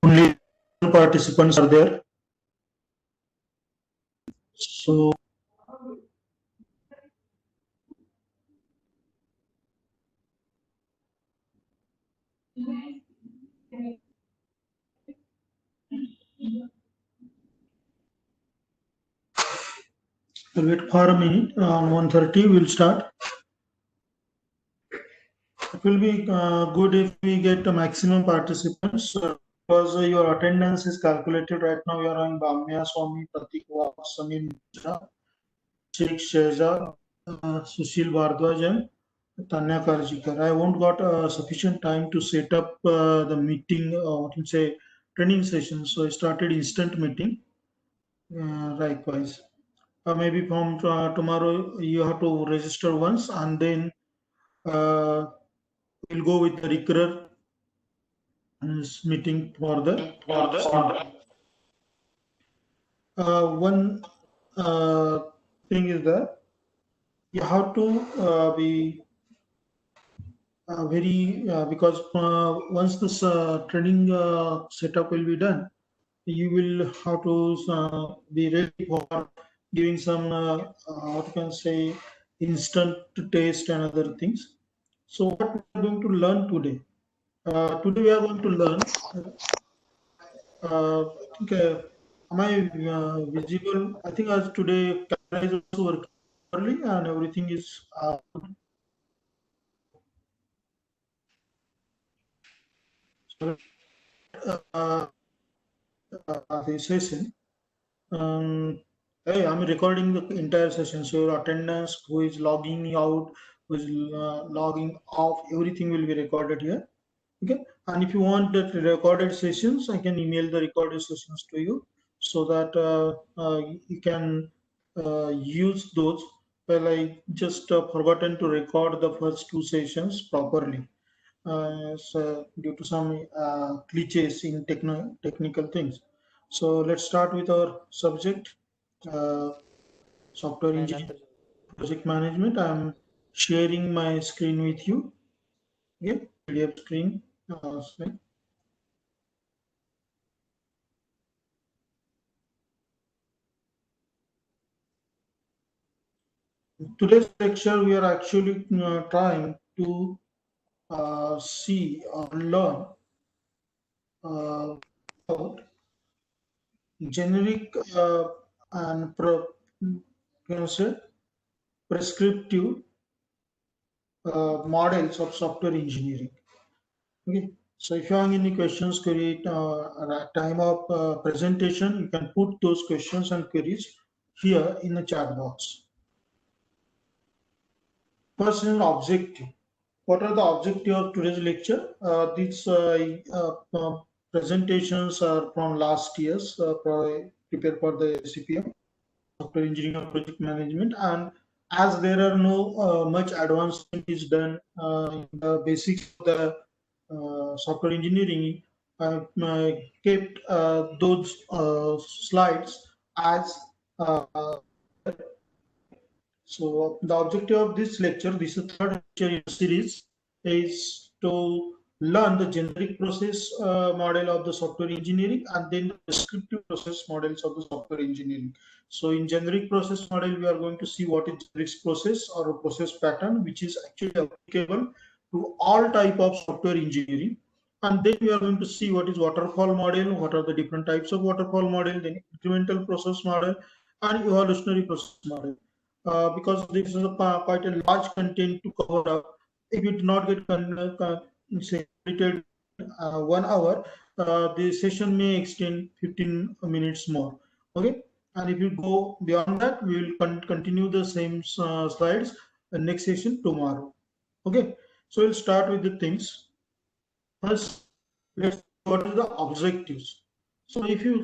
Only participants are there. So we'll wait for a minute. On 1:30 we'll start. It will be good if we get a maximum participants because your attendance is calculated right now. You are on Bamya Swami, Pratik Waq, Samir Mishra, Sheikh Shehzad, Sushil Bhardwaj, and Tanya Karjikar. I won't got sufficient time to set up the meeting, what you say, training session. So I started instant meeting. Likewise, maybe from tomorrow you have to register once, and then we'll go with the recurrent meeting for the one thing is that you have to be very because once this training setup will be done, you will have to be ready for giving some what you can say instant test and other things. So what we are going to learn today? Today we are going to learn. I think am I visible? I think as today camera is also working properly and everything is uh, the session. Hey, I'm recording the entire session, so your attendance, who is logging out, who is logging off, everything will be recorded here. Okay, and if you want the recorded sessions, I can email the recorded sessions to you so that you can use those. Well, I just forgotten to record the first two sessions properly. So due to some glitches in technical things. So let's start with our subject, uh, software engineering project management. I'm sharing my screen with you. Okay, PDF screen. Today's lecture, we are actually trying to see or learn about generic and say prescriptive models of software engineering. Okay. So if you have any questions, query at time of presentation, you can put those questions and queries here in the chat box. First is an objective. What are the objective of today's lecture? These presentations are from last year's prepared for the CPM, Software Engineering Project Management, and as there are no much advancement is done in the basics of the software engineering, I kept those slides as so the objective of this lecture, this is the third lecture in the series, is to learn the generic process model of the software engineering and then the descriptive process models of the software engineering. So in generic process model, we are going to see what is generic process or a process pattern, which is actually applicable to all type of software engineering. And then we are going to see what is waterfall model, what are the different types of waterfall model, then incremental process model, and evolutionary process model. Because this is quite a large content to cover up. If it did not get say, completed 1 hour, the session may extend 15 minutes more. Okay, and if you go beyond that, we will continue the same slides next session tomorrow. Okay, so we'll start with the things. First, let's see what are the objectives. So if you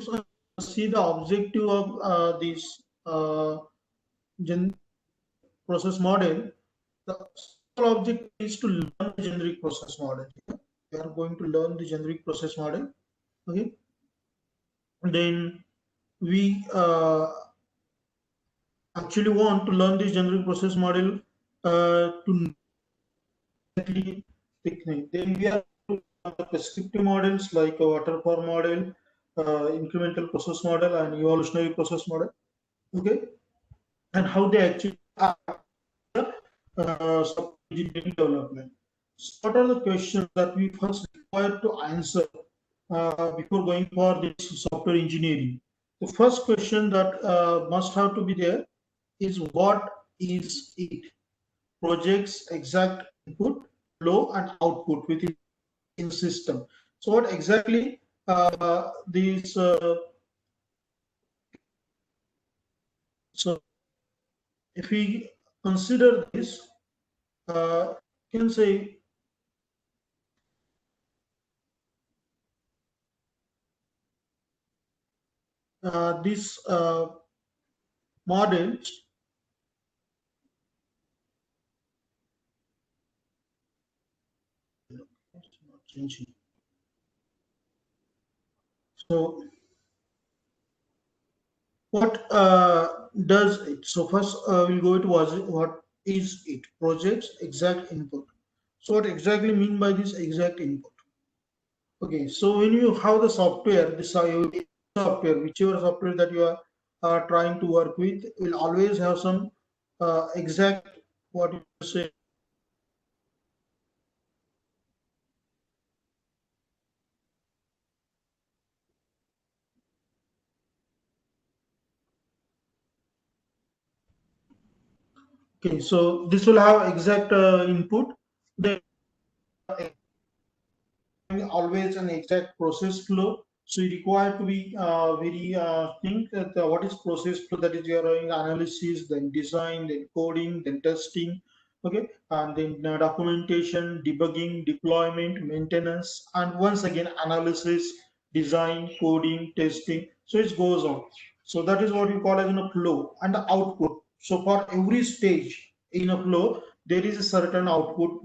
see the objective of this gen process model, the sole objective is to learn the generic process model. We are going to learn the generic process model. Okay, and then we actually want to learn this generic process model to technique. Then we are to learn the prescriptive models like a waterfall model, incremental process model, and evolutionary process model. Okay, and how they actually are software engineering development. So what are the questions that we first require to answer before going for this software engineering? The first question that must have to be there is what is it? Projects exact input, flow, and output within in system. So what exactly these so if we consider this, you can say these models changing. So what does it? So first we'll go to what is it? Projects exact input. So what exactly mean by this exact input? Okay, so when you have the software, this software, whichever software that you are trying to work with, will always have some exact what you say. Okay, so this will have exact input. Then always an exact process flow. So you require to be very think that what is process flow, that is you are doing analysis, then design, then coding, then testing, okay, and then documentation, debugging, deployment, maintenance, and once again analysis, design, coding, testing. So it goes on. So that is what you call as a flow and the output. So for every stage in a flow, there is a certain output.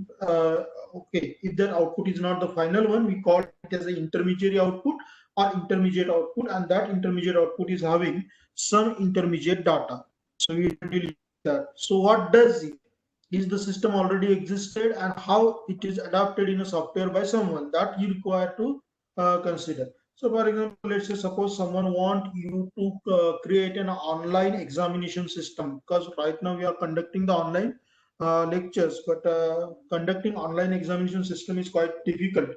Okay, if that output is not the final one, we call it as an intermediary output or intermediate output, and that intermediate output is having some intermediate data. So we deal with that. So what does it? Is the system already existed, and how it is adapted in a software by someone, that you require to consider. So for example, let's say suppose someone want you to create an online examination system, because right now we are conducting the online lectures, but conducting online examination system is quite difficult.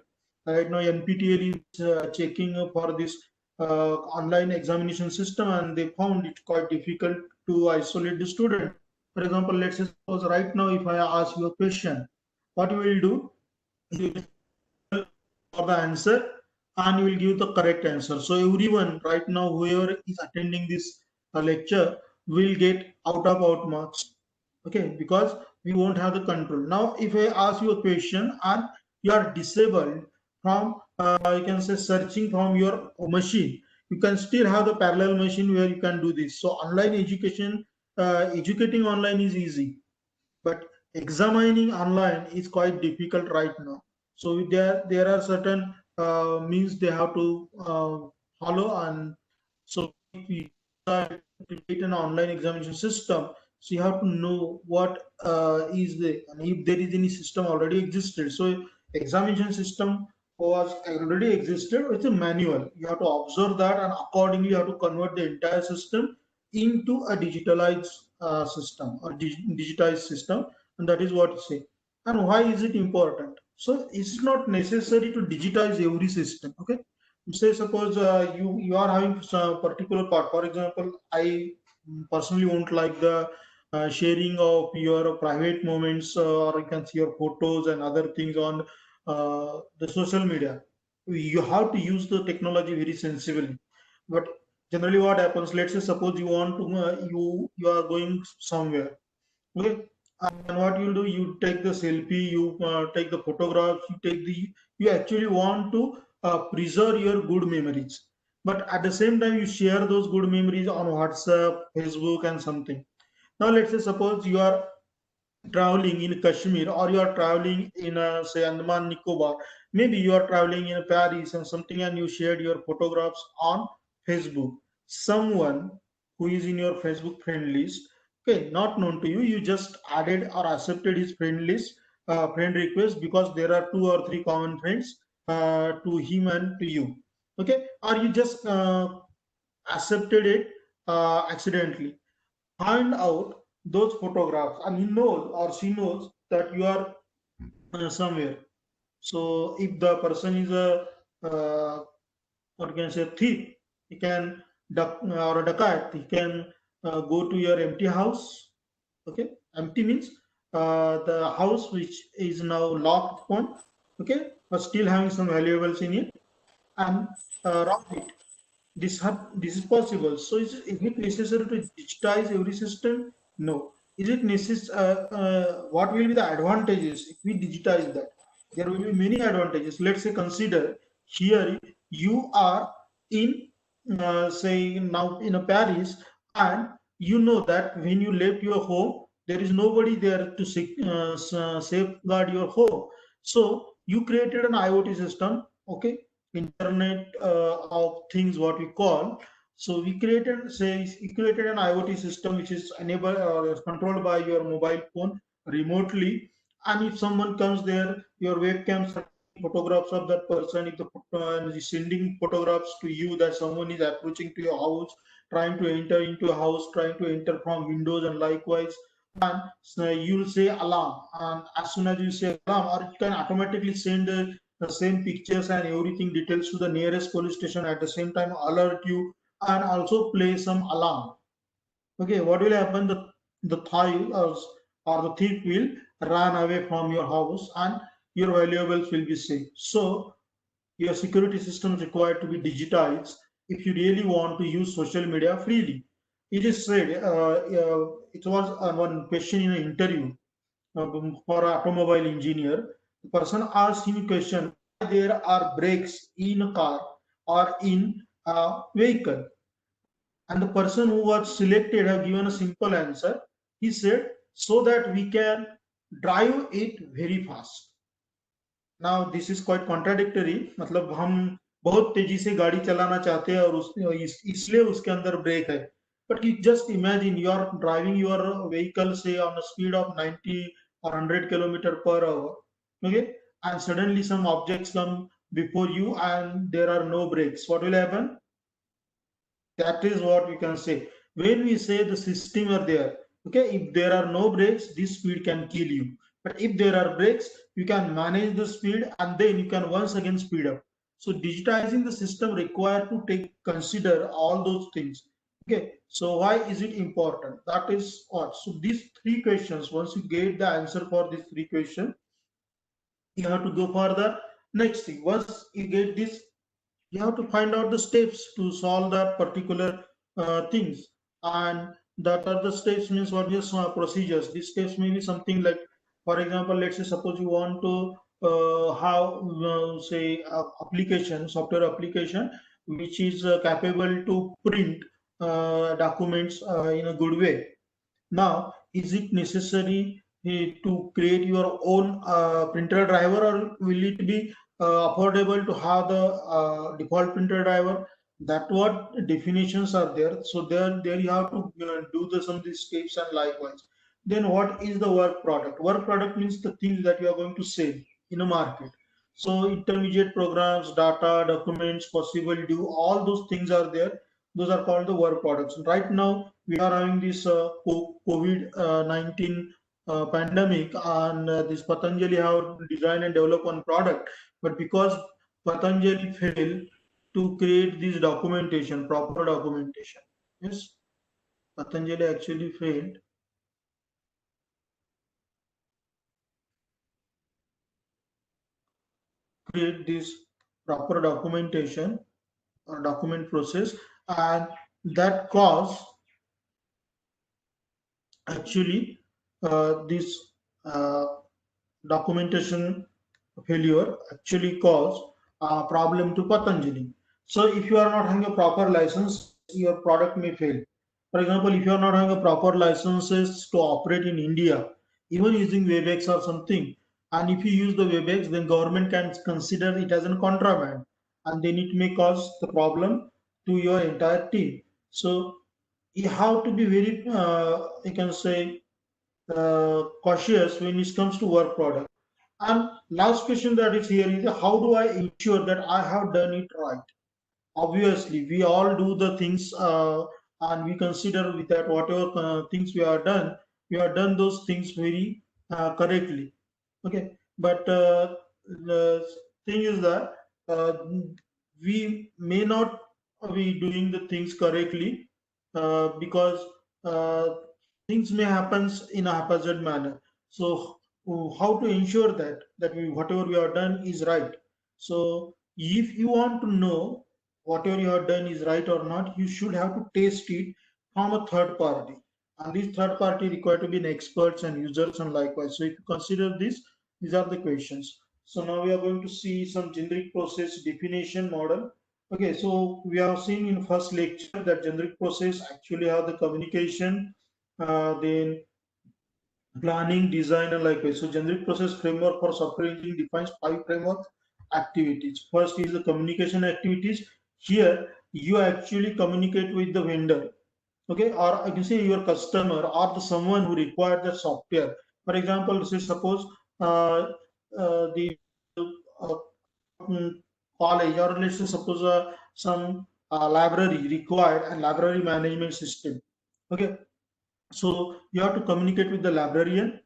Right now, NPTEL is checking for this online examination system, and they found it quite difficult to isolate the student. For example, let's say suppose right now, if I ask you a question, what you will do? You will for the answer, and you will give the correct answer. So everyone right now, whoever is attending this lecture, will get out marks. Okay, because we won't have the control. Now if I ask you a question and you are disabled from you can say searching from your machine, you can still have the parallel machine where you can do this. So online education, educating online is easy, but examining online is quite difficult right now. So there are certain means they have to follow, and so if you decide to create an online examination system, so you have to know what is the, and if there is any system already existed. So examination system was already existed, it's a manual. You have to observe that, and accordingly you have to convert the entire system into a digitalized system or digitized system, and that is what you say. And why is it important? So it's not necessary to digitize every system. Okay, say suppose you are having some particular part. For example, I personally won't like the sharing of your private moments, or you can see your photos and other things on the social media. You have to use the technology very sensibly. But generally, what happens? Let's say suppose you want to you are going somewhere. Okay, and what you'll do, you take the selfie, you take the photographs, you actually want to preserve your good memories, but at the same time you share those good memories on WhatsApp, Facebook and something. Now let's say suppose you are traveling in Kashmir, or you are traveling in say Andaman Nicobar, maybe you are traveling in Paris and something, and you shared your photographs on Facebook. Someone who is in your Facebook friend list, okay, not known to you, you just added or accepted his friend list, friend request, because there are two or three common friends to him and to you. Okay, or you just accepted it accidentally. Find out those photographs, and he knows or she knows that you are somewhere. So if the person is a what can I say, thief, he can duck, or a dacoit, he can go to your empty house. Okay, empty means the house which is now locked upon. Okay, but still having some valuables in it, and rob it. This is possible. So is it necessary to digitize every system? No. Is it necessary? What will be the advantages if we digitize that? There will be many advantages. Let's say consider here you are in say now in a Paris, and you know that when you left your home there is nobody there to safeguard your home. So you created an IoT system. Okay, internet of things, what we call. So we created an IoT system which is enabled or is controlled by your mobile phone remotely. And if someone comes there, your webcam photographs of that person, if the is sending photographs to you that someone is approaching to your house, trying to enter into a house, trying to enter from windows, and likewise. And so you'll say alarm, and as soon as you say alarm, or it can automatically send the same pictures and everything details to the nearest police station, at the same time alert you, and also play some alarm. Okay, what will happen? The thief or the thief will run away from your house, and your valuables will be safe. So your security system is required to be digitized if you really want to use social media freely. It is said, it was one question in an interview for an automobile engineer. The person asked him a question: why there are brakes in a car or in a vehicle? And the person who was selected have given a simple answer. He said, so that we can drive it very fast. Now this is quite contradictory. मतलब हम बहुत तेजी से गाड़ी चलाना चाहते हैं, और इसलिए उसके अंदर ब्रेक है. But you just imagine you are driving your vehicle say on a speed of 90 or 100 kilometer per hour. Okay, and suddenly some objects come before you and there are no brakes. What will happen? That is what we can say. When we say the system are there, okay, if there are no brakes, this speed can kill you. But if there are brakes, you can manage the speed and then you can once again speed up. So digitizing the system required to take consider all those things. Okay, so why is it important? That is what. So these three questions, once you get the answer for these three questions, you have to go for the next thing. Once you get this, you have to find out the steps to solve that particular things. And that are the steps means what is procedures. These steps may be something like, for example, let's say suppose you want to have say application, software application which is capable to print documents in a good way. Now, is it necessary to create your own printer driver, or will it be affordable to have the default printer driver? That what definitions are there. So there you have to do some of these steps, and likewise. Then what is the work product? Work product means the things that you are going to sell in a market. So intermediate programs, data, documents, possible due, all those things are there. Those are called the work products. Right now we are having this COVID-19 pandemic, and this Patanjali have designed and developed one product, but because Patanjali failed to create this documentation, proper documentation. Yes, Patanjali actually failed create this proper documentation or document process, and that cause actually this uh, documentation failure actually cause a problem to Patanjali. So if you are not having a proper license, your product may fail. For example, if you are not having a proper licenses to operate in India, even using WebEx or something, and if you use the WebEx, then government can consider it as a contraband, and then it may cause the problem to your entire team. So you have to be very, you can say, cautious when it comes to work product. And last question that is here is, how do I ensure that I have done it right? Obviously, we all do the things, and we consider with that whatever things we have done those things very correctly. Okay, but the thing is that uh, we may not be doing the things correctly because uh, things may happen in a haphazard manner. So how to ensure that we whatever we have done is right? So if you want to know whatever you have done is right or not, you should have to test it from a third party, and this third party required to be an experts and users and likewise. So if you consider this, these are the questions. So now we are going to see some generic process definition model. Okay, so we have seen in first lecture that generic process actually have the communication, then planning, design, and likewise. So generic process framework for software engineering defines 5 framework activities. First is the communication activities. Here you actually communicate with the vendor, okay, or I can say your customer or the someone who required the software. For example, say suppose the uh, college, or let's say suppose some library required a library management system. Okay, so you have to communicate with the librarian,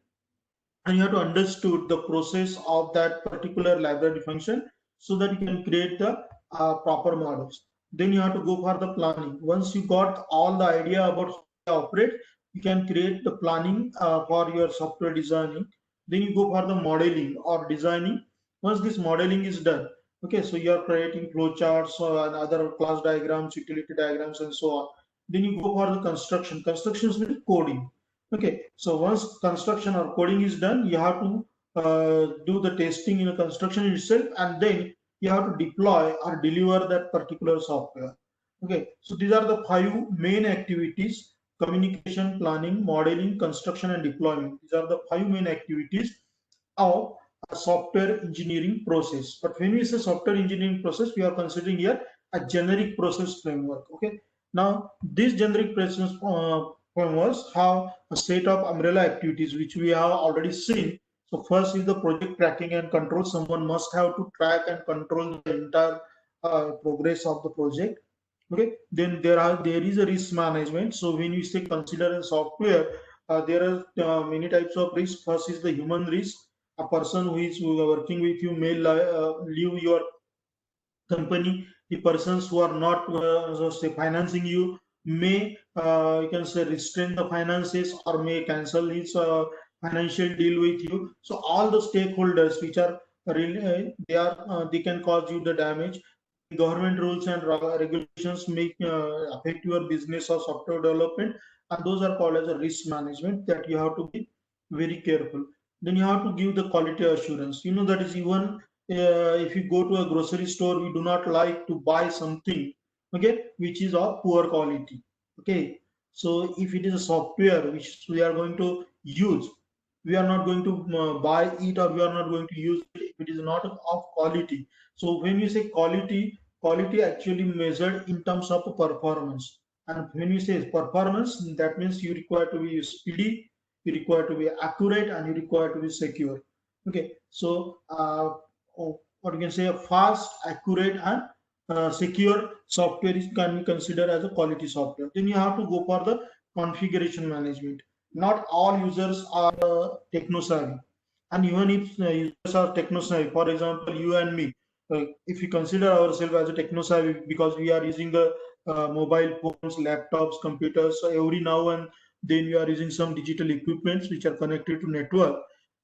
and you have to understood the process of that particular library function so that you can create the proper models. Then you have to go for the planning. Once you got all the idea about how to operate, you can create the planning for your software designing. Then you go for the modeling or designing. Once this modeling is done, okay, so you are creating flowcharts and other class diagrams, utility diagrams, and so on. Then you go for the construction. Construction is with coding. Okay, so once construction or coding is done, you have to do the testing in the construction itself, and then you have to deploy or deliver that particular software. Okay, so these are the 5 main activities: communication, planning, modeling, construction, and deployment. These are the 5 main activities of a software engineering process. But when we say software engineering process, we are considering here a generic process framework. Okay, now this generic process frameworks have a set of umbrella activities which we have already seen. So first is the project tracking and control. Someone must have to track and control the entire progress of the project. Okay, then there is a risk management. So when you say consider a software, there are many types of risk. First is the human risk. A person who is working with you may leave your company. The persons who are not say financing you may you can say restrain the finances or may cancel his financial deal with you. So all the stakeholders which are really they can cause you the damage. Government rules and regulations may affect your business or software development, and those are called as a risk management that you have to be very careful. Then you have to give the quality assurance. You know that is even if you go to a grocery store, we do not like to buy something, okay, which is of poor quality. Okay, so if it is a software which we are going to use, we are not going to buy it, or we are not going to use it if it is not of quality. So when you say quality, quality actually measured in terms of performance. And when you say performance, that means you require to be speedy, you require to be accurate, and you require to be secure. Okay, so what you can say, a fast, accurate, and secure software is can be considered as a quality software. Then you have to go for the configuration management. not all users are techno savvy, and even if users are techno savvy, for example, you and me, if we consider ourselves as a techno savvy because we are using the mobile phones, laptops, computers, so every now and then we are using some digital equipments which are connected to network,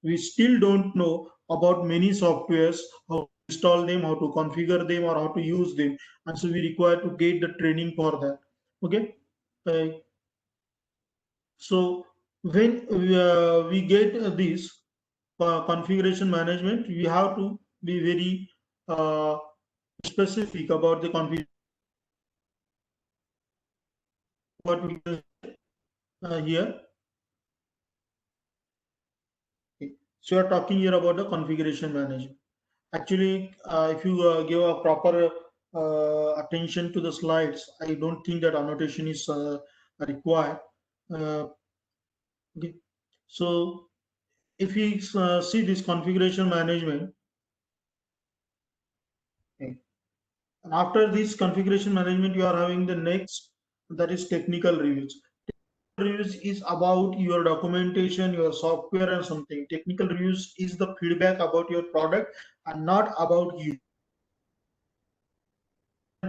we still don't know about many softwares, how to install them, how to configure them, or how to use them, and so we require to get the training for that. Okay. uh, so when we get this configuration management, we have to be very uh, specific about the configuration. What we can here. Okay. So we are talking here about the configuration management. Actually, if you give a proper attention to the slides, I don't think that annotation is required. Uh, okay. So if we see this configuration management, okay, and after this configuration management, you are having the next, that is technical reviews. Reviews is about your documentation, your software, and something. Technical reviews is the feedback about your product and not about you.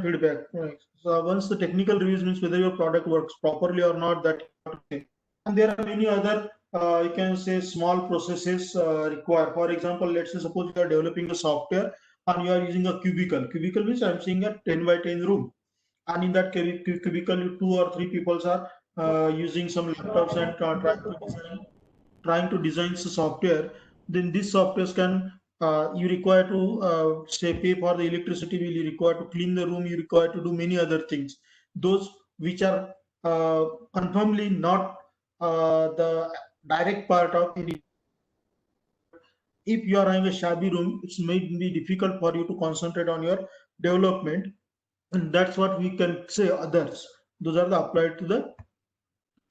Feedback. Right. So once the technical reviews means whether your product works properly or not, that you have to say. And there are many other you can say small processes required. For example, let's say suppose you are developing a software and you are using a cubicle. Cubicle means I'm saying a 10 by 10 room, and in that cubicle, two or three people are using some laptops and trying to design the software. Then this software can you require to say pay for the electricity bill, you require to clean the room, you require to do many other things, those which are confirmly not the direct part of any. If you are having a shabby room, it may be difficult for you to concentrate on your development, and that's what we can say others. Those are the applied to the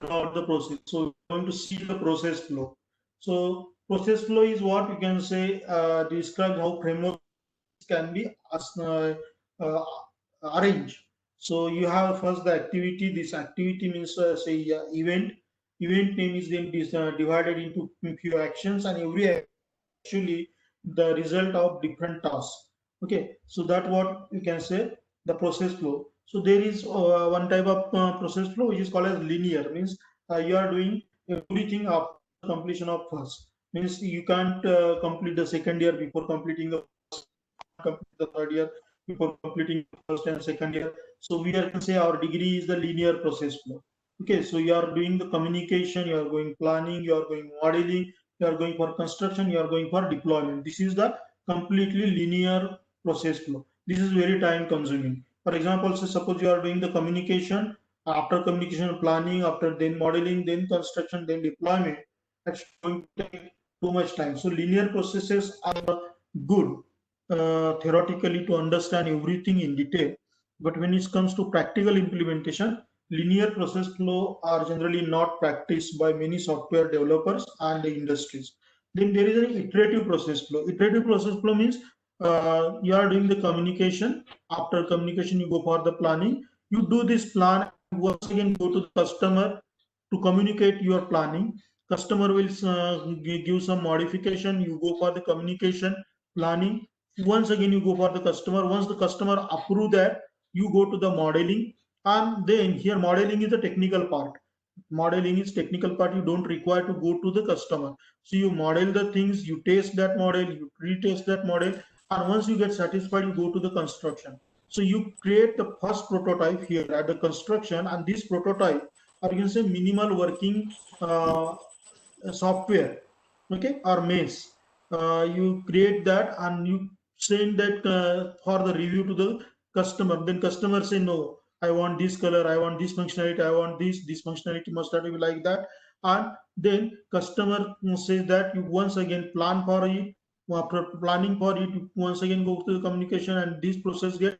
about the process. So we're going to see the process flow. So process flow is what you can say describes how framework can be uh, arranged. So you have first the activity. This activity means say event. Event name is then divided into few actions, and every actually the result of different tasks. Okay, so that what you can say the process flow. So there is one type of process flow which is called as linear, means you are doing everything after completion of first, means you can't complete the second year before completing the complete the third year before completing the first and second year. So we can say our degree is the linear process flow. Okay, so you are doing the communication, you are going planning, you are going modeling, you are going for construction, you are going for deployment. This is the completely linear process flow. This is very time consuming. For example, so suppose you are doing the communication, after communication planning, after then modeling, then construction, then deployment. That's going to take too much time. So linear processes are good theoretically to understand everything in detail, but when it comes to practical implementation, linear process flow are generally not practiced by many software developers and the industries. Then there is an iterative process flow. Iterative process flow means you are doing the communication. After communication, you go for the planning. You do this plan, once again go to the customer to communicate your planning. Customer will give some modification. You go for the communication, planning. Once again, you go for the customer. Once the customer approve that, you go to the modeling, and then here modeling is the technical part. Modeling is technical part, you don't require to go to the customer. So you model the things, you test that model, you retest that model, and once you get satisfied, you go to the construction. So you create the first prototype here at the construction, and this prototype, or you can say minimal working software, okay, or maze. You create that and you send that for the review to the customer. Then customer say no, I want this color, I want this functionality, I want this functionality must have to be like that. And then customer says that you once again plan for it. After planning for it, you once again go to the communication, and this process get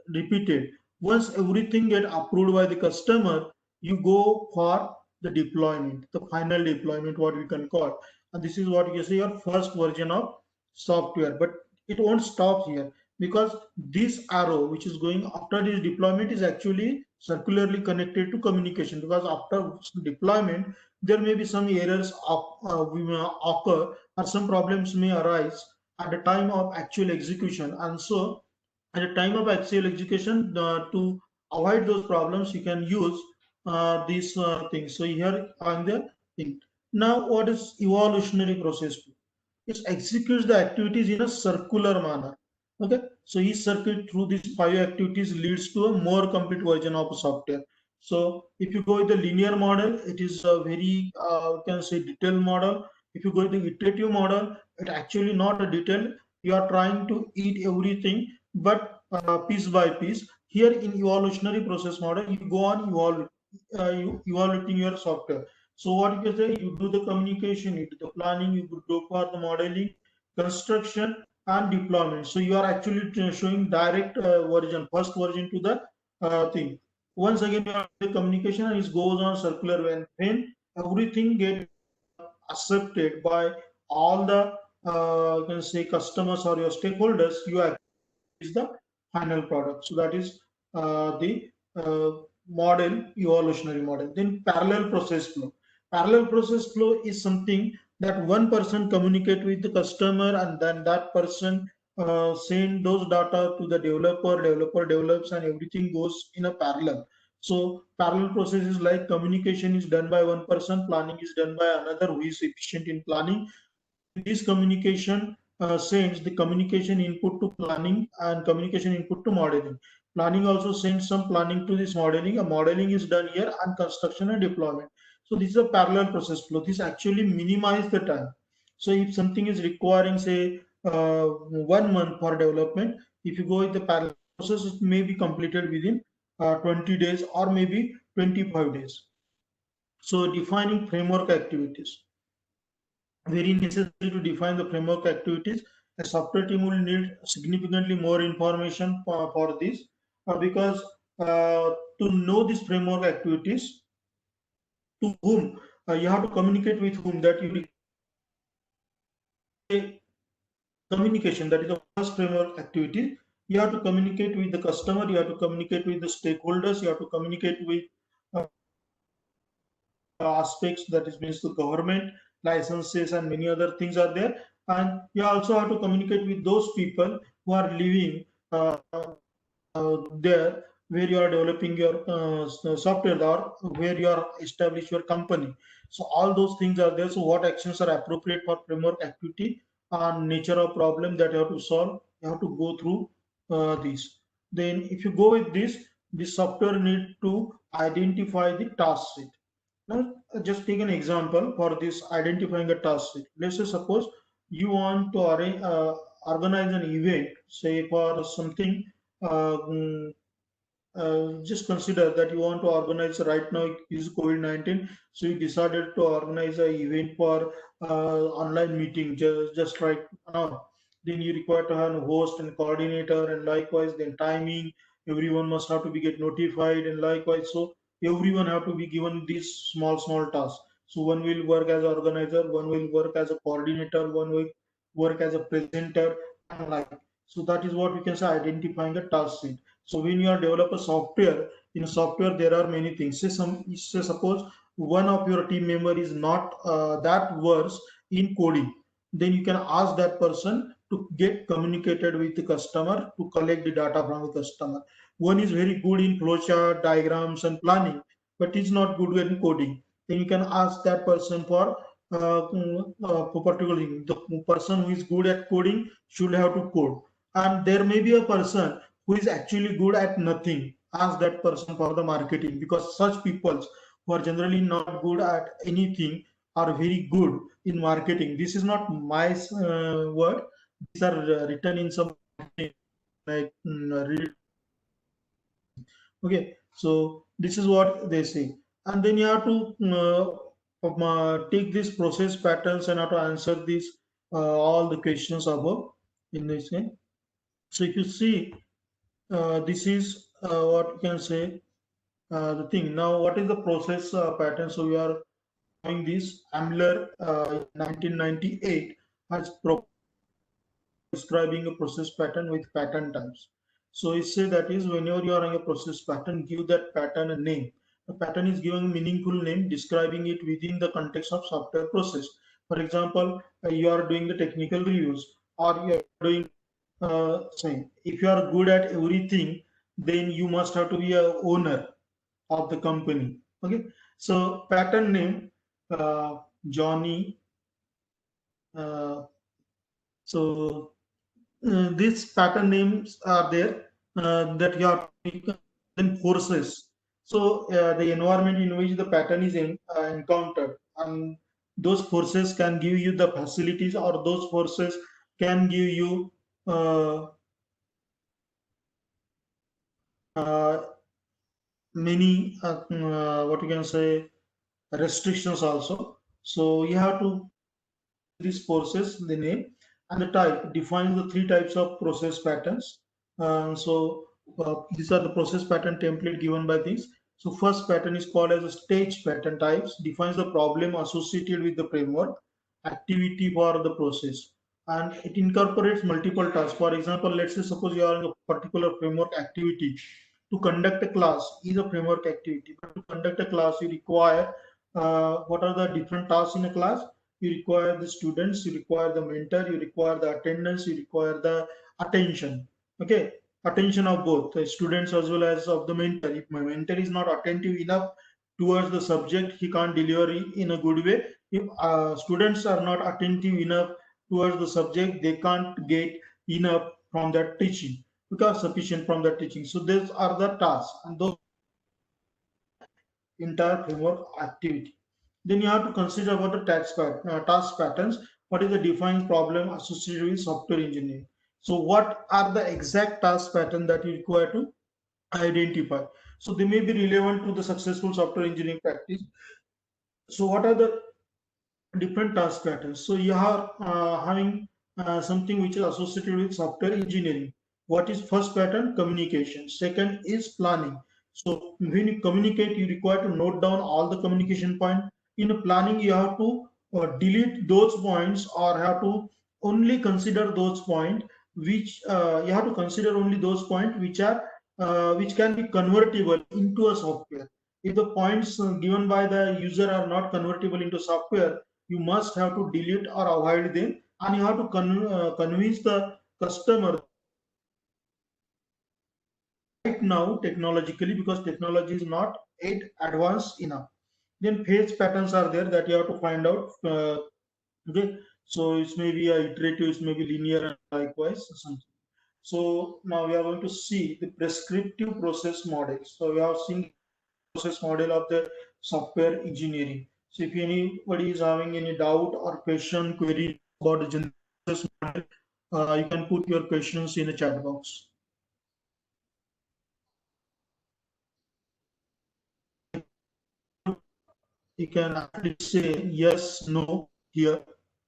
repeated. Once everything get approved by the customer, you go for the deployment, the final deployment, what we can call. And this is what you say your first version of software. But it won't stop here. because this arrow which is going after this deployment is actually circularly connected to communication, because after deployment there may be some errors occur, or some problems may arise at the time of actual execution. And so at the time of actual execution, to avoid those problems, you can use these things. So here on the thing. Now, what is evolutionary process? It executes the activities in a circular manner. Okay, so each circuit through these five activities leads to a more complete version of a software. So if you go with the linear model, it is a very you can say detailed model. If you go with the iterative model, it actually not a detail. You are trying to eat everything, but piece by piece. Here in evolutionary process model, you go on evaluating your software. So what you can say, you do the communication, you do the planning, you go for the modeling, construction, and deployment. So you are actually showing direct version, first version to the thing. Once again, you have the communication, and it goes on circular when everything get accepted by all the you can say customers or your stakeholders, you actually is the final product. So that is the model, evolutionary model. Then parallel process flow. Parallel process flow is something that one person communicate with the customer, and then that person send those data to the developer. Developer develops, and everything goes in a parallel. So parallel process is like communication is done by one person, planning is done by another who is efficient in planning. This communication sends the communication input to planning and communication input to modeling. Planning also sends some planning to this modeling. A modeling is done here, and construction and deployment. So this is a parallel process flow. This actually minimizes the time. So if something is requiring, say, 1 month for development, if you go with the parallel process, it may be completed within 20 days or maybe 25 days. So defining framework activities, very necessary to define the framework activities. A software team will need significantly more information for this because to know these framework activities, to whom you have to communicate with whom, that you communication, that is the first framework activity. You have to communicate with the customer, you have to communicate with the stakeholders, you have to communicate with uh, aspects, that is means the government, licenses, and many other things are there. And you also have to communicate with those people who are living there where you are developing your software, or where you are establish your company. So all those things are there. So what actions are appropriate for framework activity, and nature of problem that you have to solve, you have to go through these. Then if you go with this software need to identify the task set. Now, just take an example for this identifying a task set. Let's say suppose you want to organize an event, say for something. Just consider that you want to organize right now is COVID-19, so you decided to organize an event for online meeting just right now. Then you require to have a host and coordinator, and likewise then timing. Everyone must have to be get notified, and likewise so everyone have to be given these small tasks. So one will work as an organizer, one will work as a coordinator, one will work as a presenter, and like. So that is what we can say identifying a task set. So when you are develop a software, in software there are many things. Say suppose one of your team member is not that versed in coding, then you can ask that person to get communicated with the customer to collect the data from the customer. One is very good in flowchart, diagrams, and planning, but is not good in coding. Then you can ask that person for particular thing. The person who is good at coding should have to code, and there may be a person who is actually good at nothing. Ask that person for the marketing, because such people who are generally not good at anything are very good in marketing. This is not my word. These are written in some like okay. So this is what they say, and then you have to take these process patterns and have to answer these all the questions above in this way. So if you see, this is what you can say the thing. Now, what is the process pattern? So we are doing this. Amler in 1998 has proposed describing a process pattern with pattern types. So it say that is whenever you are on a process pattern, give that pattern a name. The pattern is given a meaningful name describing it within the context of software process. For example, you are doing the technical reviews, or you are doing say if you are good at everything, then you must have to be a owner of the company. Okay, so pattern name, Johnny. Uh, so these pattern names are there that you are then forces. So the environment in which the pattern is encountered, and those forces can give you the facilities, or those forces can give you uh, uh, many what you can say restrictions also. So you have to these forces, the name and the type defines the three types of process patterns. These are the process pattern template given by these. So first pattern is called as a stage pattern types, defines the problem associated with the framework, activity for the process, and it incorporates multiple tasks. For example, let's say suppose you are in a particular framework activity. To conduct a class is a framework activity, but to conduct a class you require what are the different tasks in a class? You require the students, you require the mentor, you require the attendance, you require the attention. Okay, attention of both the students as well as of the mentor. If my mentor is not attentive enough towards the subject, he can't deliver it in a good way. If students are not attentive enough towards the subject, they can't get enough from that teaching, because sufficient from that teaching. So these are the tasks, and those entire framework activity. Then you have to consider about the task patterns. What is the defined problem associated with software engineering? So what are the exact task pattern that you require to identify? So they may be relevant to the successful software engineering practice. So what are the different task patterns? So you are having something which is associated with software engineering. What is first pattern? Communication. Second is planning. So when you communicate, you require to note down all the communication point. In planning, you have to delete those points, or have to only consider those points which you have to consider only those points which can be convertible into a software. If the points given by the user are not convertible into software, you must have to delete or avoid them, and you have to convince the customer right now technologically, because technology is not yet advanced enough. Then phase patterns are there that you have to find out. Okay, so it may be a iterative, it may be linear, and likewise something. So now we are going to see the prescriptive process model. So we have seen process model of the software engineering. So if anybody is having any doubt or question, query about the general process model, you can put your questions in the chat box. You can actually say yes, no here.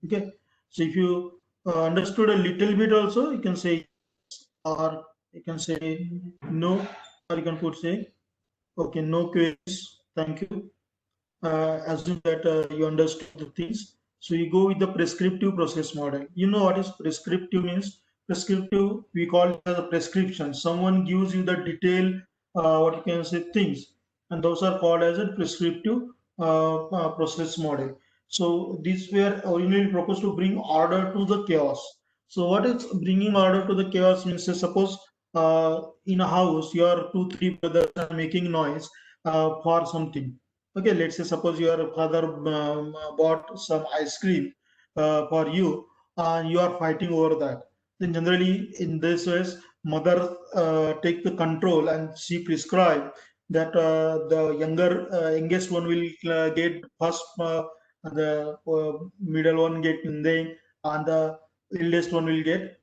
Okay. So if you understood a little bit also, you can say yes, or you can say no, or you can put say, okay, no queries. Thank you. Assume that you understood the things. So you go with the prescriptive process model. You know what is prescriptive means? Prescriptive, we call it as a prescription. Someone gives you the detailed, what you can say, things, and those are called as a prescriptive process model. So these were originally proposed to bring order to the chaos. So what is bringing order to the chaos means? Say, suppose in a house, your two, three brothers are making noise for something. Okay, let's say suppose your father bought some ice cream for you, and you are fighting over that. Then generally in this ways, mother take the control, and she prescribe that the youngest one will get first, the middle one get in the, and the eldest one will get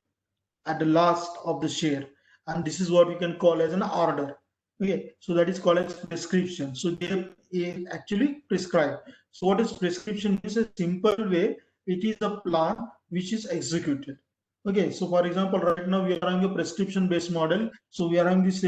at the last of the share, and this is what we can call as an order. Okay, so that is called as prescription. So they actually prescribe. So what is prescription? Is a simple way. It is a plan which is executed. Okay, so for example, right now we are having a prescription based model. So we are having this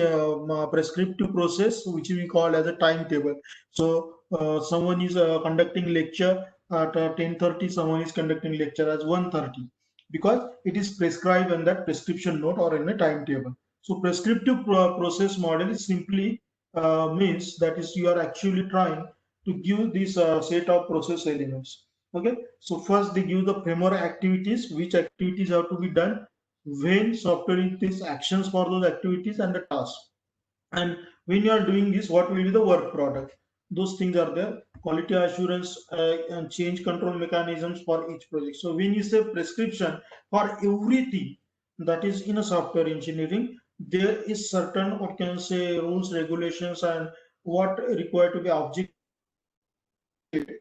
prescriptive process which we call as a timetable. So someone is conducting lecture at 10:30, someone is conducting lecture as 1:30. because it is prescribed in that prescription note or in a timetable. So prescriptive process model is simply means that is you are actually trying to give this set of process elements. Okay, so first they give the framework activities, which activities have to be done, when software is actions for those activities and the tasks. And when you are doing this, what will be the work product? Those things are there. Quality assurance and change control mechanisms for each project. So when you say prescription for everything that is in a software engineering, there is certain what can say rules, regulations, and what required to be object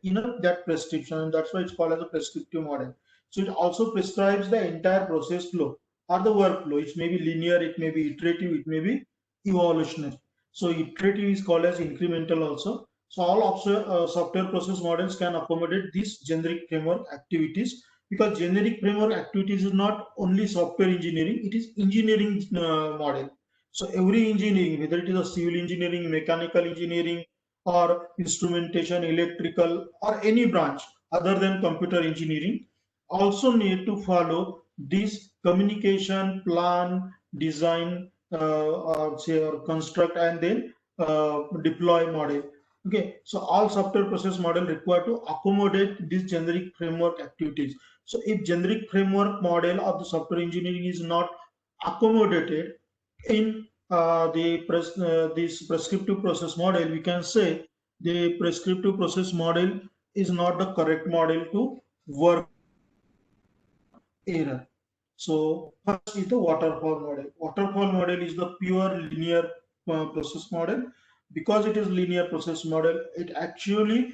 in that prescription, and that's why it's called as a prescriptive model. So it also prescribes the entire process flow or the workflow. It may be linear, it may be iterative, it may be evolutionary. So iterative is called as incremental also. So all software process models can accommodate these generic framework activities, because generic framework activities is not only software engineering, it is engineering model. So every engineering, whether it is a civil engineering, mechanical engineering, or instrumentation, electrical, or any branch other than computer engineering, also need to follow this communication, plan, design, or say or construct, and then deploy model. Okay, so all software process model required to accommodate these generic framework activities. So if generic framework model of the software engineering is not accommodated in this prescriptive process model, we can say the prescriptive process model is not the correct model to work error. So first is the waterfall model. Waterfall model is the pure linear process model. Because it is linear process model, it actually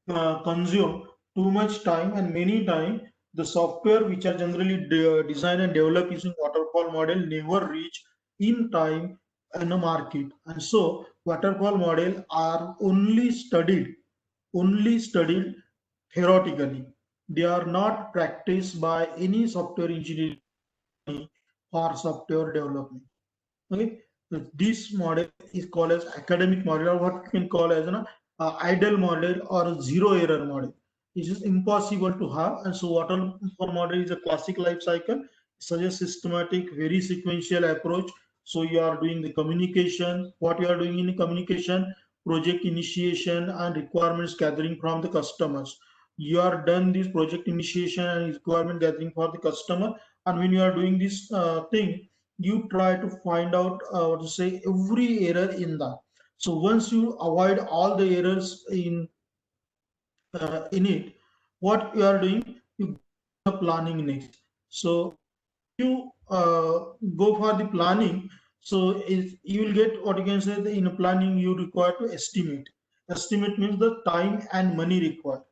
consume too much time, and many time the software which are generally designed and developed using waterfall model never reach in time in a market. And so waterfall model are only studied theoretically. They are not practiced by any software engineering or software development. Okay, so this model is called as academic model, or what we can call as an idle model or a zero error model. It is impossible to have, and so waterfall model is a classic life cycle, such a systematic, very sequential approach. So you are doing the communication. What you are doing in communication, project initiation and requirements gathering from the customers. You are done this project initiation and requirement gathering for the customer, and when you are doing this thing, you try to find out what to say every error in that. So once you avoid all the errors in it, what you are doing, you go to planning next. So you go for the planning, so you will get what you can say, in planning you require to estimate means the time and money required.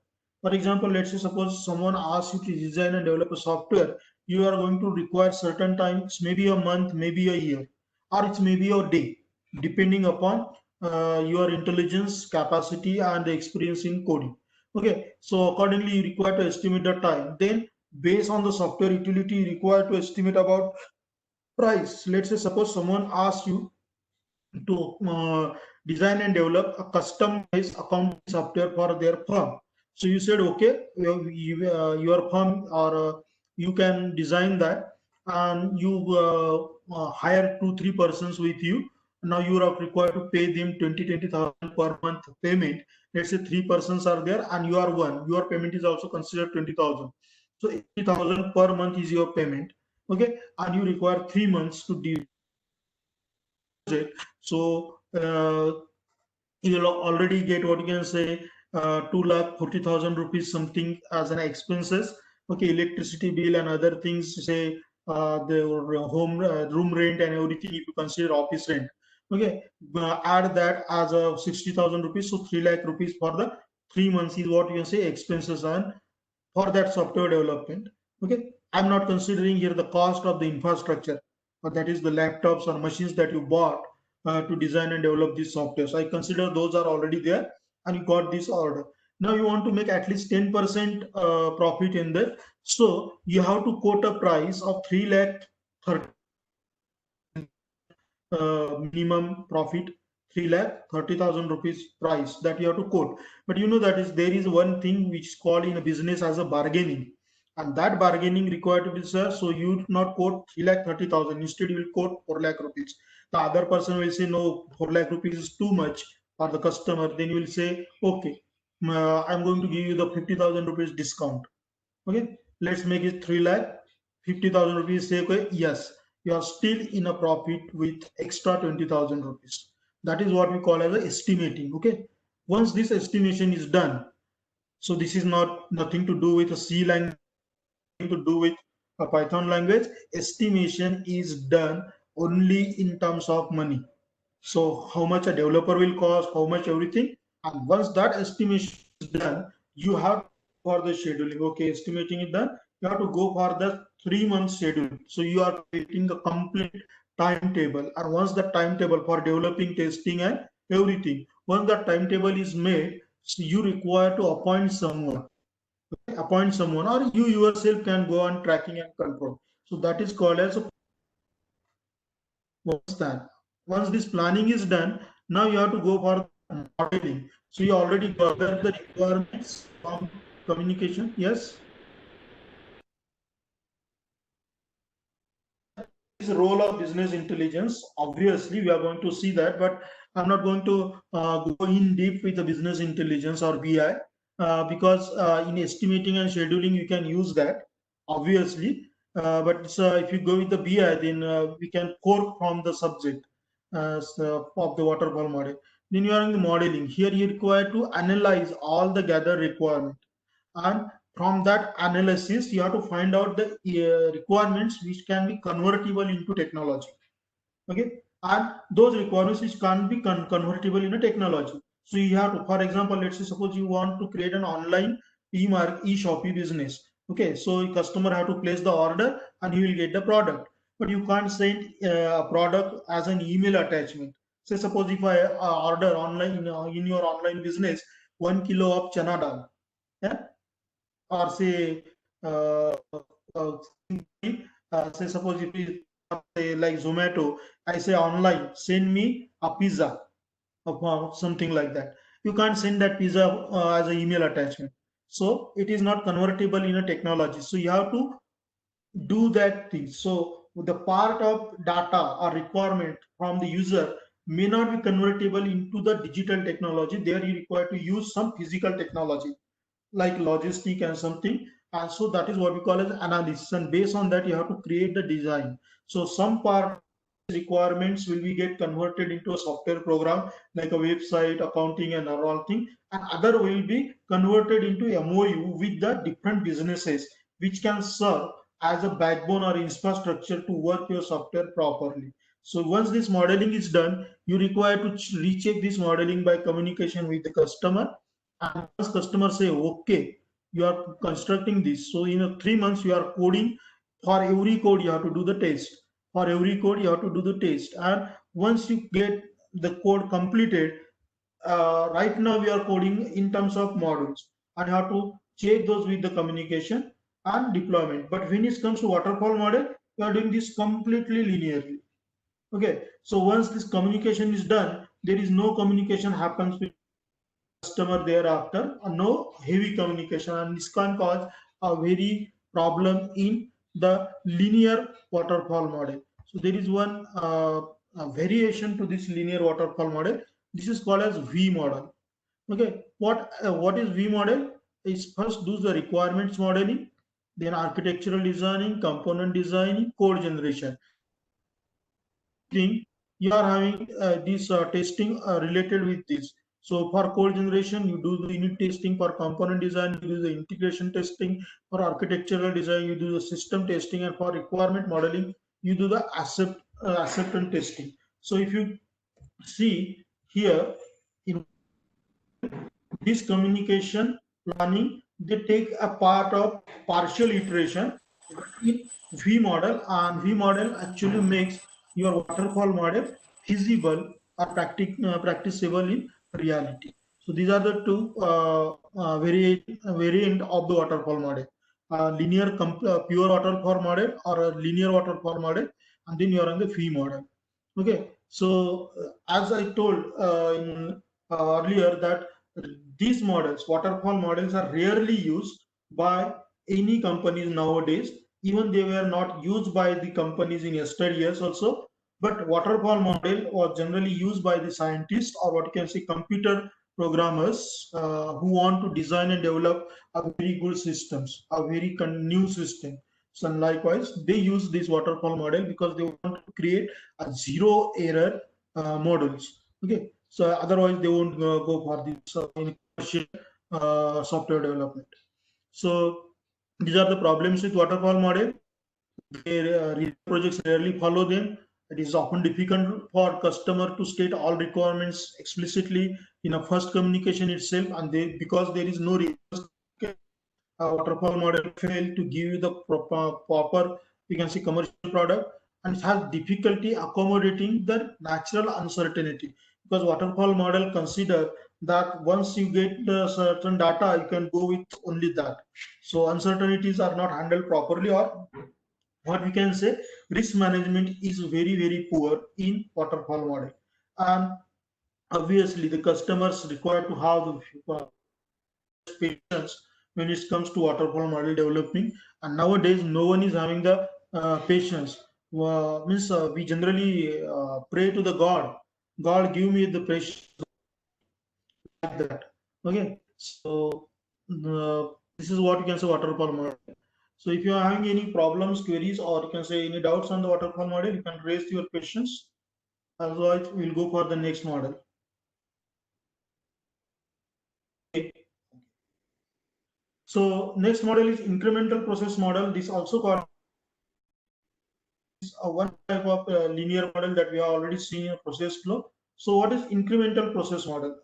For example, let's say suppose someone asks you to design and develop a software, you are going to require certain times, maybe a month, maybe a year, or it's maybe a day, depending upon your intelligence capacity and the experience in coding. Okay, so accordingly you require to estimate the time. Then based on the software utility required to estimate about price. Let's say suppose someone asks you to design and develop a customized accounting software for their firm. So you said, okay, your firm, or you can design that, and you hire 2 3 persons with you. Now you are required to pay them 20,000 per month payment. Let's say 3 persons are there and you are one. Your payment is also considered 20,000. So 80,000 per month is your payment. Okay, and you require 3 months to do it. So you will already get what you can say 2,40,000 rupees something as an expenses. Okay, electricity bill and other things, say the home room rent and everything, if you consider office rent. Okay, add that as a 60,000 rupees, so 3 lakh rupees for the 3 months is what you can say expenses and for that software development. Okay, I'm not considering here the cost of the infrastructure, or that is the laptops or machines that you bought to design and develop this software. So I consider those are already there, and you got this order. Now you want to make at least 10% profit in that. So you have to quote a price of 3 lakh 30 minimum profit, 3,30,000 rupees price that you have to quote. But you know that is there is one thing which is called in a business as a bargaining. and that bargaining required to be, sir, so you do not quote 3,30,000, instead you will quote 4 lakh rupees. The other person will say no, 4 lakh rupees is too much for the customer. Then you will say, okay, I'm going to give you the 50,000 rupees discount. Okay, let's make it 3 lakh 50,000 rupees. Say, okay, yes, you are still in a profit with extra 20,000 rupees. That is what we call as a estimating. Okay, once this estimation is done, so this is not nothing to do with a C language, to do with a Python language. Estimation is done only in terms of money. So how much a developer will cost, how much everything. And once that estimation is done, you have for the scheduling. Okay, estimating is done. You have to go for the 3 month schedule. So you are creating the complete timetable. And once the timetable for developing, testing, and everything, once the timetable is made, so you require to appoint someone, or you yourself can go on tracking and control. So that is called as a once that. Once this planning is done, now you have to go for modeling. So you already gathered the requirements from communication. Yes. Is the role of business intelligence. Obviously, we are going to see that, but I'm not going to go in deep with the business intelligence or BI because in estimating and scheduling, you can use that, obviously. But if you go with the BI, then we can core from the subject of the waterfall model. Then you are in the modeling. Here, you require to analyze all the gathered requirement, and from that analysis you have to find out the requirements which can be convertible into technology. Okay, and those requirements which can't be convertible in a technology. So you have to, for example, let's say suppose you want to create an online e-shopee business. Okay, so customer have to place the order and he will get the product, but you can't send a product as an email attachment. Say suppose if I order online in your online business 1 kilo of chana dal, yeah, or say uh, uh, say suppose if you say like Zomato, I say online, send me a pizza or something like that. You can't send that pizza as an email attachment. So it is not convertible in a technology. So you have to do that thing. So the part of data or requirement from the user may not be convertible into the digital technology. There you require to use some physical technology like logistic and something, and so that is what we call as analysis, and based on that you have to create the design. So some part requirements will be get converted into a software program like a website, accounting, and all thing, and other will be converted into MOU with the different businesses which can serve as a backbone or infrastructure to work your software properly. So once this modeling is done, you require to recheck this modeling by communication with the customer. And once customers say okay, you are constructing this, so in a 3 months you are coding. For every code you have to do the test, for every code you have to do the test, and once you get the code completed, right now we are coding in terms of modules, and you have to check those with the communication and deployment. But when it comes to waterfall model, you are doing this completely linearly. Okay, so once this communication is done, there is no communication happens with customer thereafter, no heavy communication, and this can cause a very problem in the linear waterfall model. So there is one a variation to this linear waterfall model. This is called as V model. Okay, what is V model? Is first do the requirements modeling, then architectural designing, component designing, code generation. Thing you are having this testing related with this. So for code generation, you do the unit testing. For component design, you do the integration testing. For architectural design, you do the system testing, and for requirement modeling, you do the acceptance testing. So if you see here in this communication planning, they take a part of partial iteration in V model, and V model actually makes your waterfall model feasible or practicable in reality. So these are the two variant of the waterfall model: linear pure waterfall model or a linear waterfall model, and then you are on the V model. Okay, so as I told earlier that these models, waterfall models, are rarely used by any companies nowadays. Even they were not used by the companies in yesteryears also, but waterfall model was generally used by the scientists, or what you can say computer programmers, who want to design and develop a very good systems, a very new system. So likewise, they use this waterfall model because they want to create a zero error models. Okay, so otherwise they won't go for this in commercial software development. So these are the problems with waterfall model. Projects rarely follow them. It is often difficult for customer to state all requirements explicitly in a first communication itself, and they, because there is no waterfall model fail to give you the proper, you can see, commercial product, and it has difficulty accommodating the natural uncertainty, because waterfall model consider that once you get certain data, you can go with only that. So uncertainties are not handled properly, or what we can say, risk management is very poor in waterfall model. And obviously the customers require to have the patience when it comes to waterfall model developing, and nowadays no one is having the patience. Means we generally pray to the God give me the patience, like that. Okay, so this is what you can say waterfall model. So if you are having any problems, queries, or you can say any doubts on the waterfall model, you can raise your questions. Otherwise, we'll go for the next model. Okay. So next model is incremental process model. This also called one type of linear model that we have already seen in process flow. So what is incremental process model?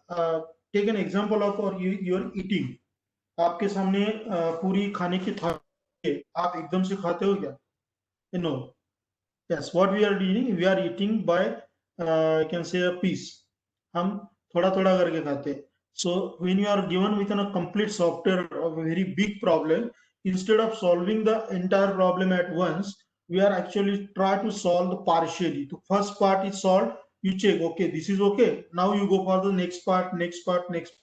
Take an example of your eating. आपके सामने पूरी खाने की थाली है, आप एकदम से खाते हो क्या? No. Yes, what we are doing, we are eating by you can say a piece. हम थोड़ा थोड़ा करके खाते हैं. So when you are given with a complete software of a very big problem, instead of solving the entire problem at once, we are actually try to solve the partially. The first part is solved. You check, okay, this is okay. Now you go for the next part, next part, next.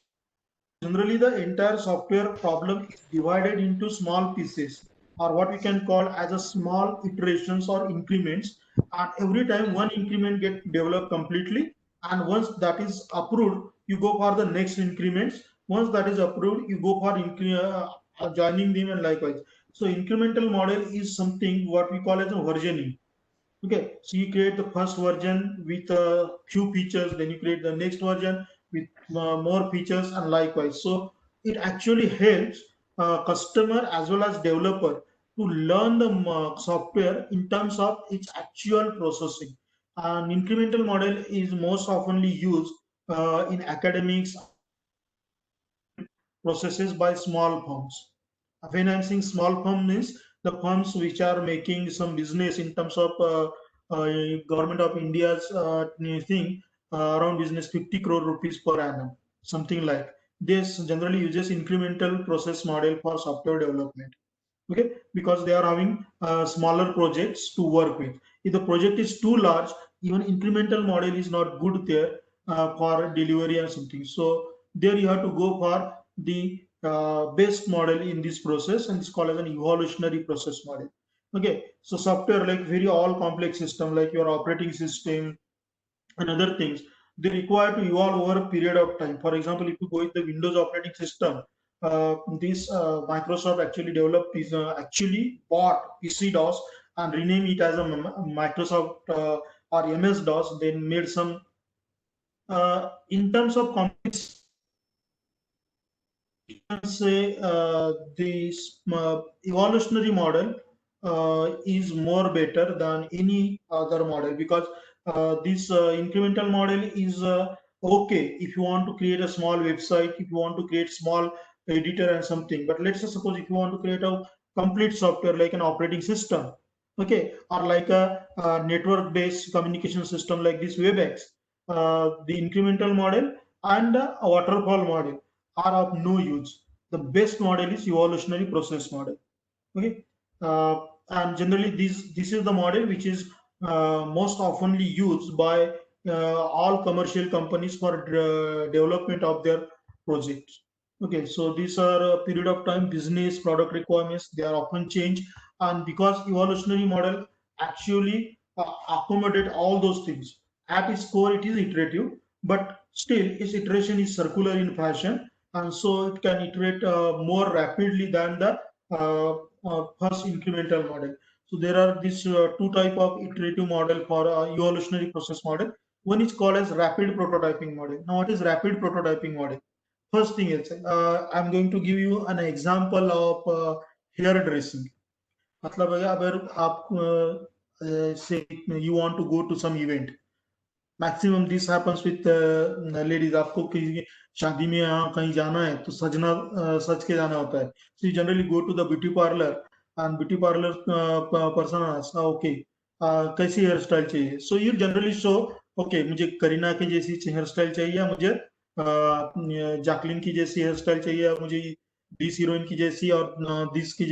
Generally, the entire software problem is divided into small pieces, or what we can call as a small iterations or increments. And every time one increment get developed completely, and once that is approved, you go for the next increments. Once that is approved, you go for joining them, and likewise. So incremental model is something what we call as a versioning. Okay, so you create the first version with a few features, then you create the next version with more features, and likewise. So it actually helps customer as well as developer to learn the software in terms of its actual processing. An incremental model is most oftenly used in academics processes by small firms. Financing small firm means the firms which are making some business in terms of government of India's thing, around business 50 crore rupees per annum, something like this. Generally uses incremental process model for software development. Okay, because they are having smaller projects to work with. If the project is too large, even incremental model is not good there for delivery and something. So there you have to go for the best model in this process, and it's called as an evolutionary process model. Okay, so software like very all complex system like your operating system and other things, they require to evolve over a period of time. For example, if you go with the Windows operating system, this Microsoft actually developed is actually bought PC DOS and renamed it as a Microsoft or MS DOS. Then made some in terms of complex, you can say this evolutionary model is more better than any other model, because this incremental model is okay if you want to create a small website, if you want to create small editor and something. But let's say suppose if you want to create a complete software like an operating system, okay, or like a network based communication system like this WebEx, the incremental model and a waterfall model are of no use. The best model is evolutionary process model. Okay, and generally this is the model which is most oftenly used by all commercial companies for development of their projects. Okay, so these are a period of time, business, product requirements, they are often changed. And because evolutionary model actually accommodate all those things. At its core, it is iterative, but still its iteration is circular in fashion. And so it can iterate more rapidly than the first incremental model. So there are these two type of iterative model for evolutionary process model. One is called as rapid prototyping model. Now, what is rapid prototyping model? First thing is, I'm going to give you an example of hair dressing. मतलब अगर आप say you want to go to some event, maximum this happens with ladies, आपको किसी शादी में यहाँ कहीं जाना है तो सजना सज के जाना होता है. So you generally go to the beauty parlour and beauty parlour person okay कैसी हेयर स्टाइल चाहिए. So you generally show okay मुझे करीना की जैसी हेयर स्टाइल चाहिए, या मुझे जैकलिन की जैसी हेयर स्टाइल चाहिए, या मुझे दिस हीरोइन की जैसी और दिस की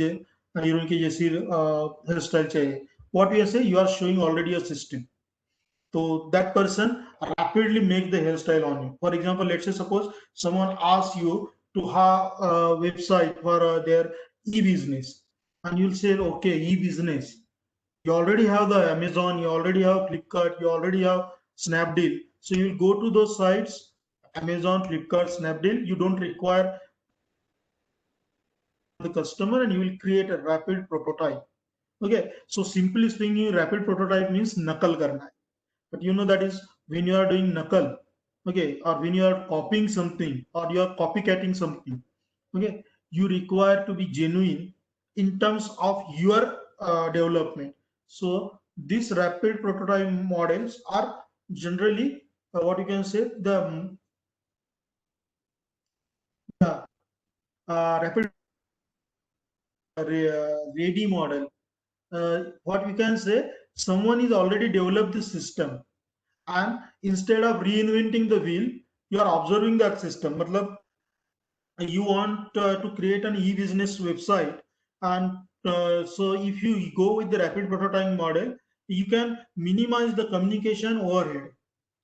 हीरोइन की जैसी हेयर स्टाइल चाहिए. What you say you are showing already a system. So that person rapidly make the hairstyle on you. For example, let's say suppose someone asks you to have a website for their e-business, and you'll say, okay, e-business. You already have the Amazon, you already have Flipkart, you already have Snapdeal. So you'll go to those sites, Amazon, Flipkart, Snapdeal. You don't require the customer, and you will create a rapid prototype. Okay. So simply speaking, rapid prototype means nakal karna. But you know that is when you are doing nakal, okay, or when you are copying something or you are copycatting something, okay, you require to be genuine in terms of your development. So these rapid prototype models are generally what you can say the uh, rapid ready model. What we can say, someone is already developed the system, and instead of reinventing the wheel, you are observing that system. Matlab, you want to create an e-business website, and so if you go with the rapid prototyping model, you can minimize the communication overhead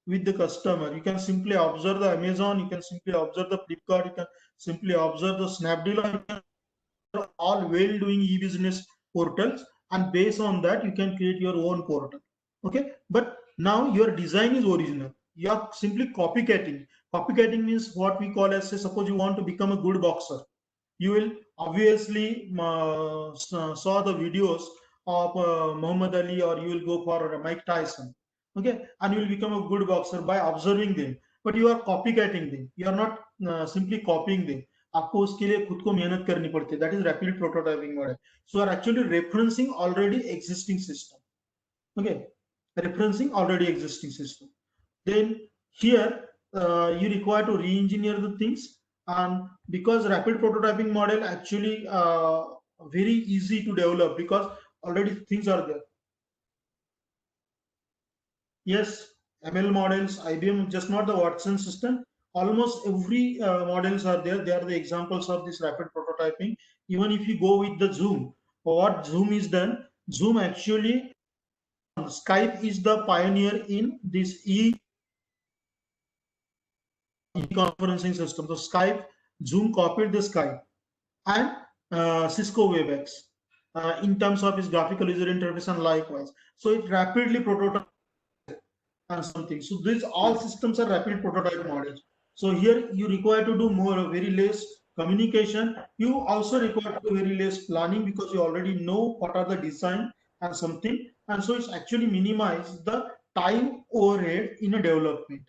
with the customer. You can simply observe the Amazon, you can simply observe the Flipkart, you can simply observe the Snapdeal, or you can all well doing e-business portals, and based on that you can create your own portal. Okay, but now your design is original, you are simply copycatting means what we call as, say, suppose you want to become a good boxer, you will obviously saw the videos of Muhammad Ali, or you will go for Mike Tyson. Okay, and you will become a good boxer by observing them, but you are copycatting them, you are not simply copying them. आपको उसके लिए खुद को मेहनत करनी पड़ती है. That is rapid prototyping model. So are actually referencing already existing system. Okay, referencing already existing system. Then here you require to re-engineer the things, and because rapid prototyping model actually very easy to develop because already things are there. Yes, ML models, IBM, just not the Watson system. Almost every models are there. They are the examples of this rapid prototyping. Even if you go with the Zoom, what Zoom is done, Zoom actually, Skype is the pioneer in this e-conferencing system. So Skype, Zoom copied the Skype, and Cisco WebEx in terms of its graphical user interface, and likewise. So it rapidly prototyped and something. So these all systems are rapid prototype models. So here you require to do more, very less communication. You also require to do very less planning because you already know what are the design and something. And so it's actually minimize the time overhead in a development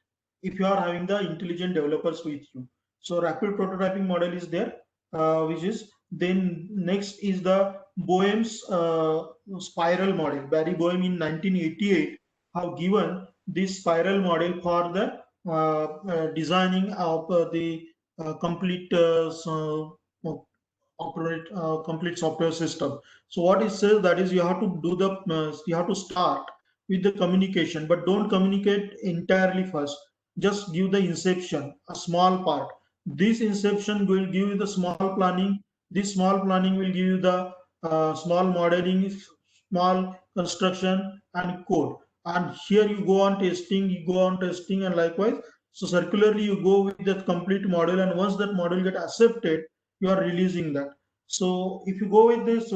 if you are having the intelligent developers with you. So rapid prototyping model is there, which is then next is the Boehm's spiral model. Barry Boehm in 1988 have given this spiral model for the designing of the complete complete software system. So what it says, that is you have to do the you have to start with the communication, but don't communicate entirely first. Just give the inception, a small part. This inception will give you the small planning. This small planning will give you the small modeling, small construction and code. And here you go on testing, and likewise. So circularly you go with that complete model, and once that model get accepted, you are releasing that. So if you go with this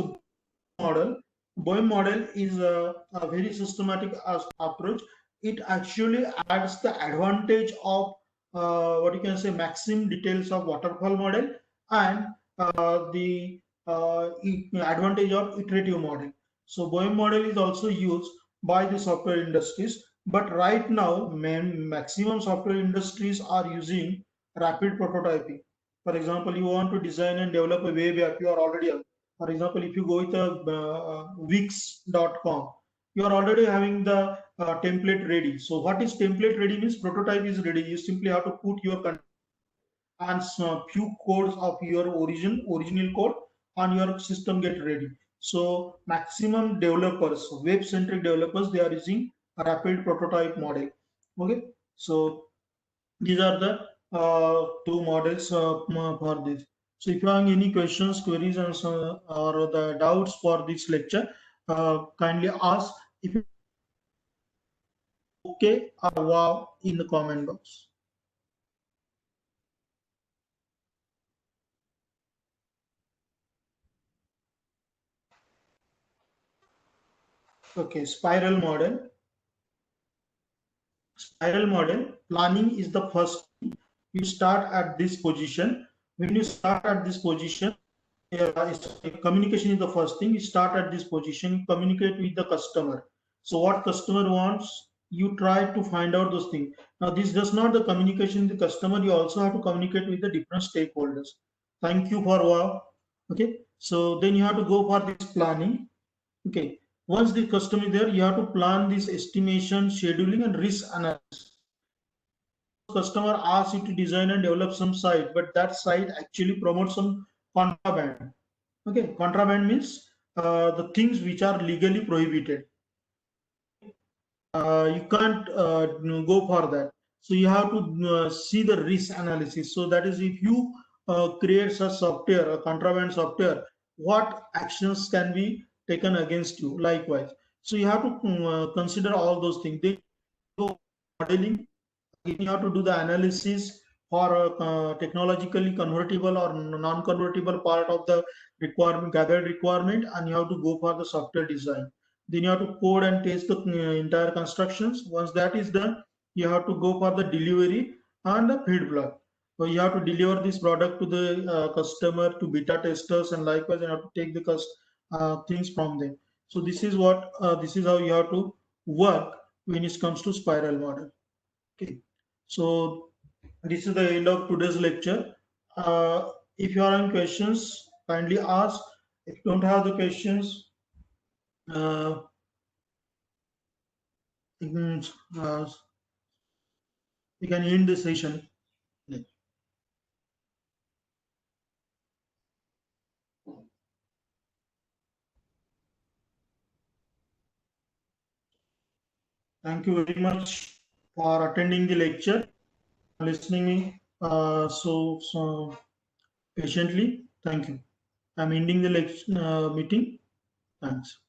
model, BOEM model is a very systematic approach. It actually adds the advantage of what you can say maximum details of waterfall model, and the advantage of iterative model. So BOEM model is also used by the software industries, but right now maximum software industries are using rapid prototyping. For example, you want to design and develop a web app, you are already, for example, if you go with a wix.com, you are already having the template ready. So what is template ready means prototype is ready. You simply have to put your and few codes of your original code on your system get ready. So maximum developers, web centric developers, they are using a rapid prototype model. Okay, so these are the two models for this. So if you have any questions, queries, and or the doubts for this lecture, kindly ask. If you okay or wow in the comment box. Okay, spiral model. Spiral model planning is the first. You start at this position. When you start at this position, communication is the first thing. You start at this position, communicate with the customer. So what customer wants, you try to find out those things. Now this does not the communication with the customer, you also have to communicate with the different stakeholders. Thank you for wow. Okay, so then you have to go for this planning. Okay, once the customer is there, you have to plan this estimation, scheduling, and risk analysis. Customer asks you to design and develop some site, but that site actually promotes some contraband. Okay, contraband means the things which are legally prohibited. You can't go for that. So you have to see the risk analysis. So that is, if you create such software, a contraband software, what actions can be taken against you? Likewise, so you have to consider all those things. They go modeling. You have to do the analysis for technologically convertible or non-convertible part of the requirement, gathered requirement, and you have to go for the software design. Then you have to code and test the entire constructions. Once that is done, you have to go for the delivery and the feedback. So you have to deliver this product to the customer, to beta testers, and likewise you have to take the things from them. So this is what this is how you have to work when it comes to spiral model. Okay. So this is the end of today's lecture. If you are having questions, kindly ask. If you don't have the questions, uh, you can, uh, you can end the session. Thank you very much for attending the lecture, listening me so patiently. Thank you. I'm ending the meeting. Thanks.